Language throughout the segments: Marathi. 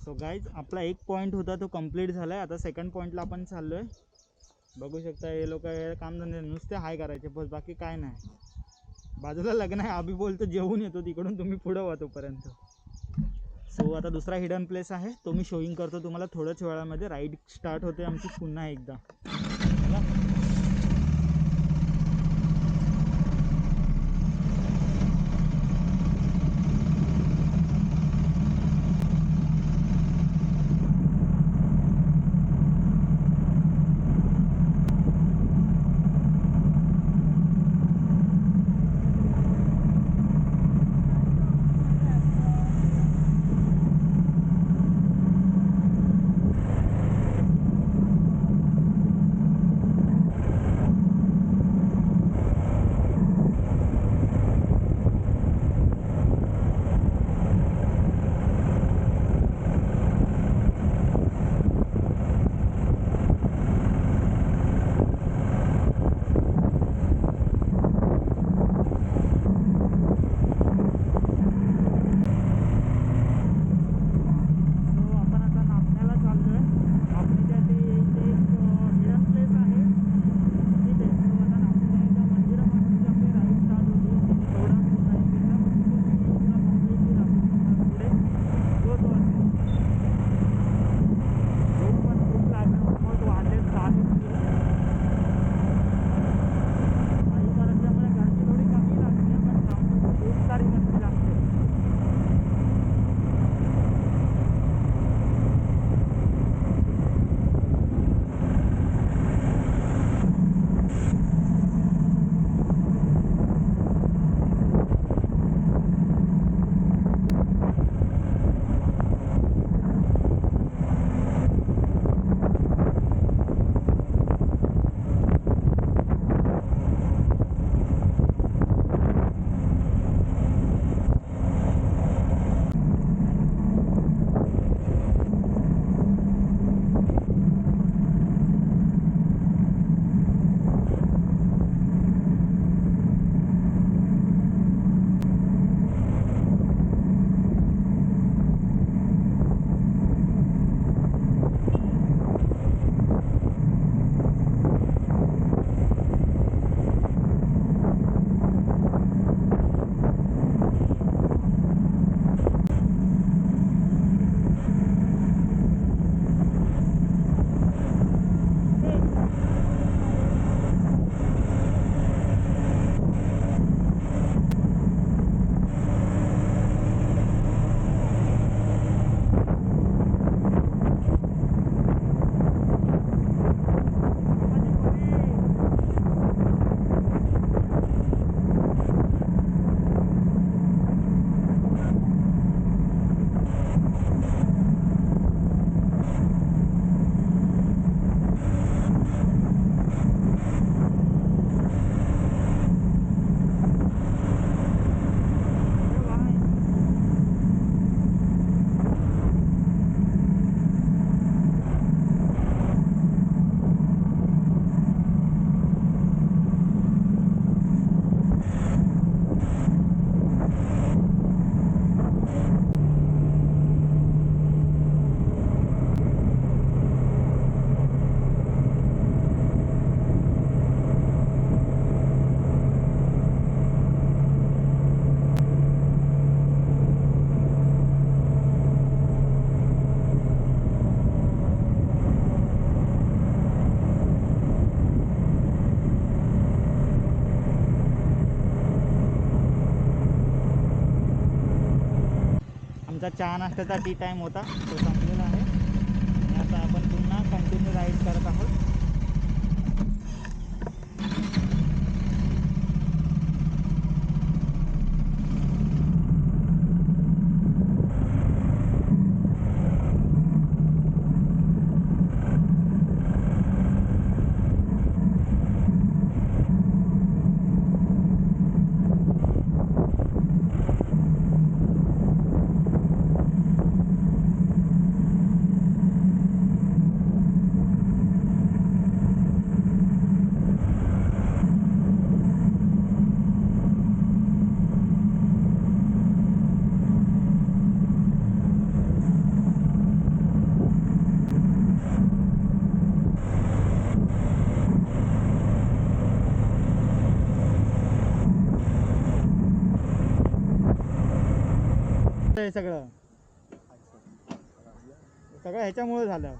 सो गाईज आपला एक पॉईंट होता तो कंप्लीट झाला आहे. आता सेकंड पॉईंटला आपण चाललो आहे. बघू शकता हे लोक कामधंदे नुसते हाय करायचे बस, बाकी काय नाही. बाजूला लग्न आहे, आम्ही बोलतो जेवून येतो तिकडून, तुम्ही पुढं व्हा तोपर्यंत. सो आता दुसरा हिडन प्लेस आहे तो मी शोईंग करतो तुम्हाला थोड्याच वेळामध्ये. राईड स्टार्ट होते आमची पुन्हा एकदा. आमचा चहा नाश्त्याचा टी टाईम होता तो संपलेला आहे आणि आता आपण पुन्हा कंटिन्यू राईड करत आहोत. हे सगळं सगळं ह्याच्यामुळे झालं.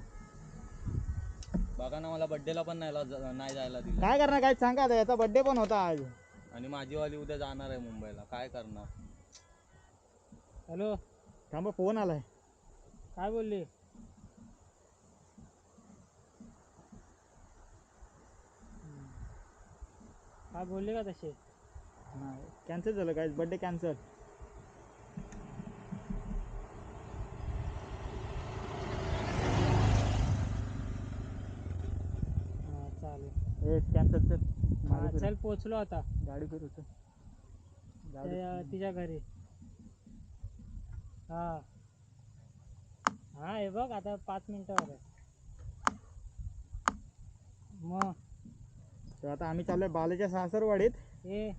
बघा ना, मला बड्डेला पण नाही जायला दिलं. काय करणार, काय सांगा आता, याचा बड्डे पण होता आज आणि माझी वाली उद्या जाणार आहे मुंबईला, काय करणार. हॅलो, थांबा फोन आलाय. काय बोलली? काय बोलले का तसे? नाही कॅन्सल झालं काय, बड्डे कॅन्सल. हां चालेल. हे कॅन्सल चल. हां चल, पोचलो आता. गाडी फिरवतो तिच्या घरी. हां हां, हे बघ आता 5 मिनिटावर आहे. मग तर आता आम्ही चाललोय बालेच्या सासरवाडीत. ए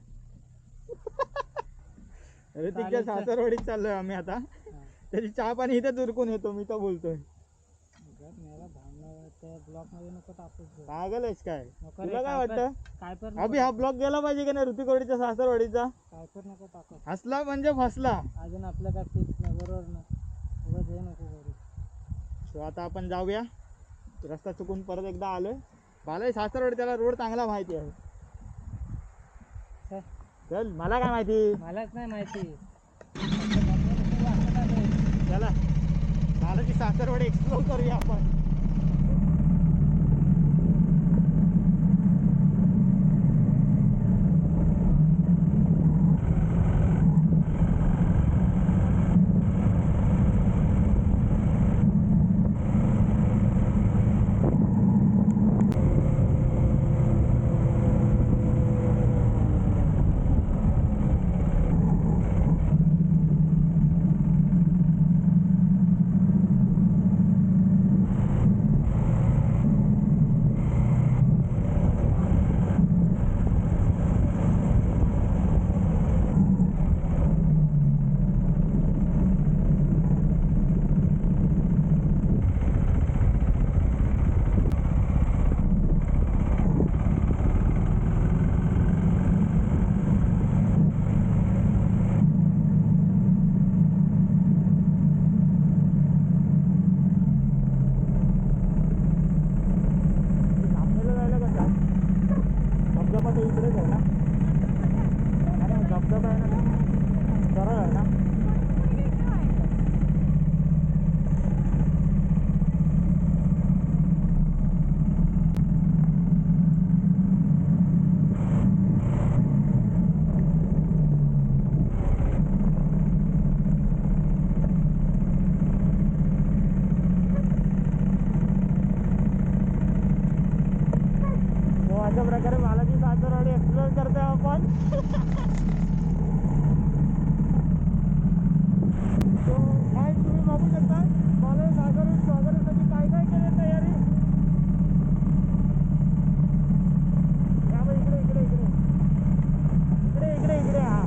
ऋतिकच्या चालेल, चल. सासरवाडीत चाललोय आम्ही आता. हां. त्याची चहा पाणी इथेच उरकून येतो मी, तर बोलतोय. मला भांडणं त्या ब्लॉकमध्ये नको टाकूच. पागल आहेस काय? नको रे, तुला काय वाटतं? काय पण अभि हा ब्लॉक गेला पाहिजे का नाही ऋतिकवाडीच्या सासरवाडीचा? काय पण नको टाकू. हसला म्हणजे फसला. अजून आपलं काय फिक्स नाही, बरोबर ना? उगाच हे नको करू. सो आता आपण जाऊया. रस्ता चुकून परत एकदा आलोय बालाजी सासरवाडी, त्याला रोड चांगला माहिती आहे. चल. चल, मला काय माहिती, मलाच नाही माहिती. चला बालाजी सासरवाडी एक्सप्लोर करूया आपण. अशा प्रकारे बालाजी सासरवाडी एक्सप्लोर करतोय आपण. तो काय तुम्ही बघू शकता बालाजी सासरवाडी स्वागतासाठी काय काय केले तयारी. इकडे इकडे इकडे इकडे इकडे इकडे हा.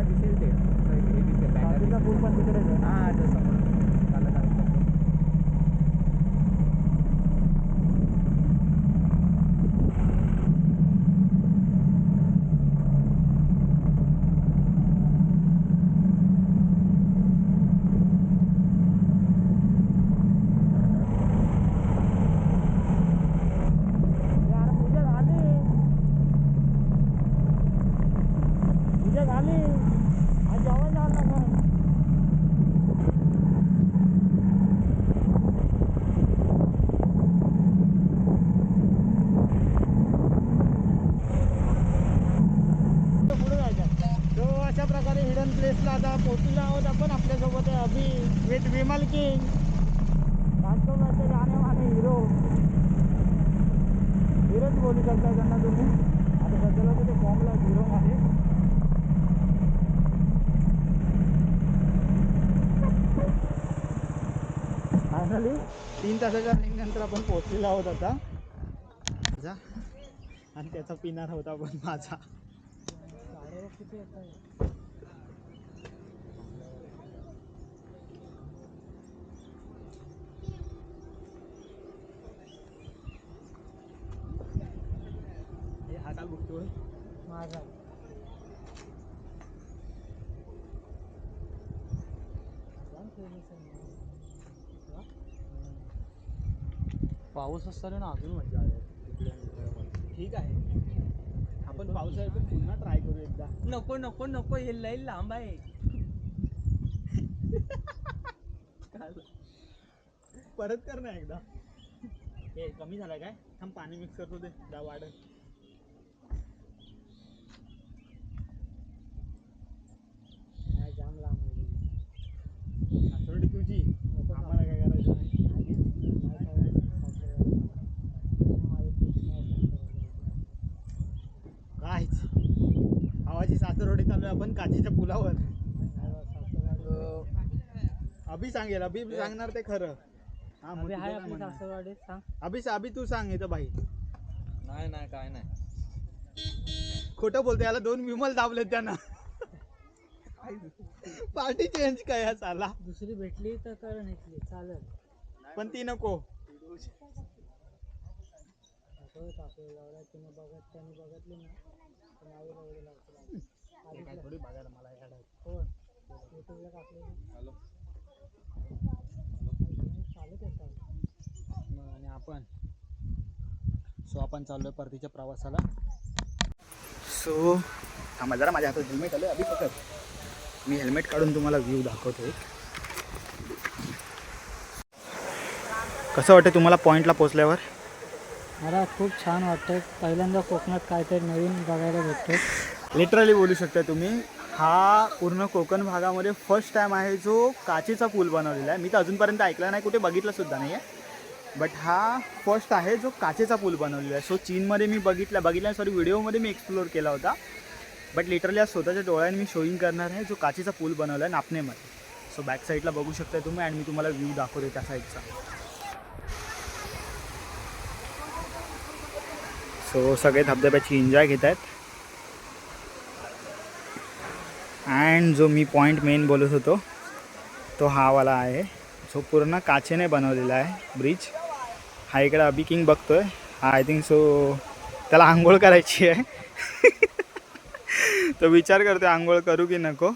दिसेल ते हे दिसेल काचेचा पूल पण तिकडेच आहे. हा तसं चालत आलं तसं. यार पूजा झाली. पूजा झाली. आज जेवण झालं ना पण. पुढे जायचं. तो अशा प्रकारे हिडन प्लेसला आता पोहोचलो आहोत आपण. आपल्यासोबत आहे अभि विथ विमल किंग, राजकोटचे जाणे वाले हिरो. हिरोच बोलू शकता त्यांना तुम्ही. आता सध्याला तिथे फॉर्मला हिरोमध्ये. फायनली 3 तासाच्या रनिंग नंतर आपण पोहोचलेलो आहोत आता. जा. आणि त्याचा पिनार होता पण माझा. किती येतं? हे हा काय बघतोय. माझा जाम famous आहे ना. पाऊस असताना ना अजून मजा आली तिकडे आणि इकडे. ठीक आहे. आपण पावसाळ्यात पुन्हा ट्राय करू एकदा. नको नको नको हे लई लांब आहे. परत कर ना एकदा. हे कमी झालं काय? थांब पाणी मिक्स करतो ते दा वाढ. नाही जाम लांब आहे. सासवडी तुझी. आम्हाला काय करायचं नाही. काहीच. आवाजी सासरवडी चालू आहे आपण काचेच्या पुलावर. अभि सांगेल. अभि सांगणार ते खरं. हा मग तुझं आहे काय आपली म्हणणं? सासरवाडीत सांग. अभि तू सांग इथं भाई. नाही नाही काय नाही. खोटं बोलतो. याला 2 विमल दाबलेत त्यानं. पार्टी चेंज काय या साला. दुसरी भेटली तर कर नेटली चालेल. पण ती नको. तिने बघत त्यांनी बघितली ना तर नावी लावली लागते. काय थोडी बघायला मला यायला. कोण युट्यूबला टाकले हॅलो चालू करतात. आणि आपण आपण चाललोय परतीच्या प्रवासाला. सो थांबा जरा, माझ्या हातात हेल्मेट आलं. अभि पकड. मी हेल्मेट काढून तुम्हाला व्ह्यू दाखवतो. कसं वाटतं तुम्हाला पॉईंटला पोहोचल्यावर? मला खूप छान वाटतं. पहिल्यांदा कोकणात काहीतरी नवीन बघायला भेटतं. लिटरली बोलू शकता तुम्ही. हा पूर्ण कोकण भागामध्ये फर्स्ट टाईम आहे जो काचेचा पूल बनवलेला आहे. मी तर अजूनपर्यंत ऐकला नाही, कुठे बघितला सुद्धा नाही आहे. बट हा फर्स्ट आहे जो काचेचा पूल बनवलेला आहे. सो चीनमध्ये मी बघितला सॉरी व्हिडिओमध्ये मी एक्सप्लोअर केला होता. बट लिटरली आज स्वतःच्या डोळ्यांनी मी शोईंग करणार आहे जो काचेचा पूल बनवला आहे नापणेमध्ये. सो बॅक साईडला बघू शकता तुम्ही आणि मी तुम्हाला व्ह्यू दाखवतो त्या साईडचा. सो सगळे धबधब्याची एन्जॉय घेत आहेत. अँड जो मी पॉईंट मेन बोलत होतो तो हा वाला आहे जो पूर्ण काचेने बनवलेला आहे ब्रिज. हा इकडे अभि किंग बघतोय. हा आय थिंक सो त्याला आंघोळ करायची आहे. तो विचार करतोय आंघोळ करू की नको.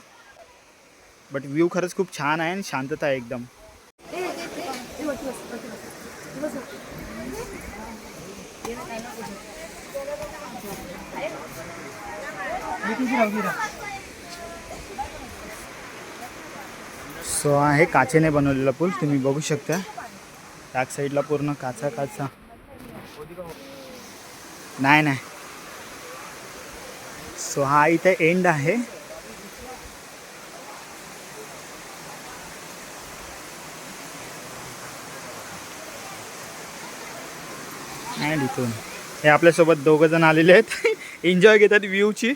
बट व्ह्यू खरंच खूप छान आहे आणि शांतता आहे एकदम. सो आहे काचेने बनवलेला पूल. तुम्ही बघू शकता बॅक साईडला पूर्ण काचा. नाही. सो हा इथे एंड आहे. अँड इथून हे आपल्यासोबत 2 जण आलेले आहेत. एन्जॉय घेतात व्ह्यूची.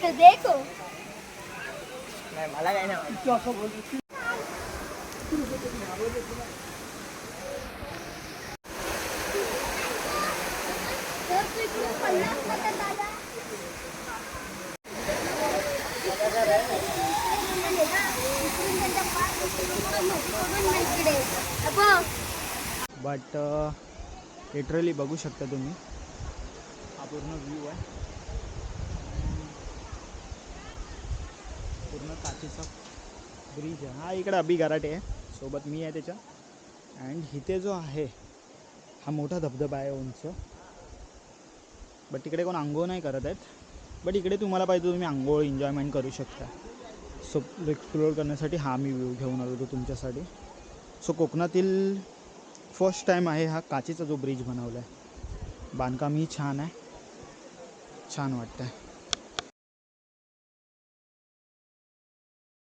देखो देखो मला काय नाही तर तू इकडून पडलास ना तर दादा इकडून त्याच्या पाय उचलून इकडे अबो बट लिटरली बघू शकता तुम्ही हा पूर्ण व्ह्यू आहे पूर्ण काचेचा ब्रिज आहे हा इकडे अभि गराटे आहे सोबत मी आहे त्याच्या अँड इथे जो आहे हा मोठा धबधबा आहे उंच बट तिकडे कोण आंघोळ नाही करत आहेत बट इकडे तुम्हाला पाहिजे तुम्ही आंघोळ एन्जॉयमेंट करू शकता सो एक्सप्लोअर करण्यासाठी हा मी व्ह्यू घेऊन आलो होतो तुमच्यासाठी सो कोकणातील फर्स्ट टाईम आहे हा काचेचा जो ब्रिज बनवला आहे बांधकामही छान आहे छान वाटतं आहे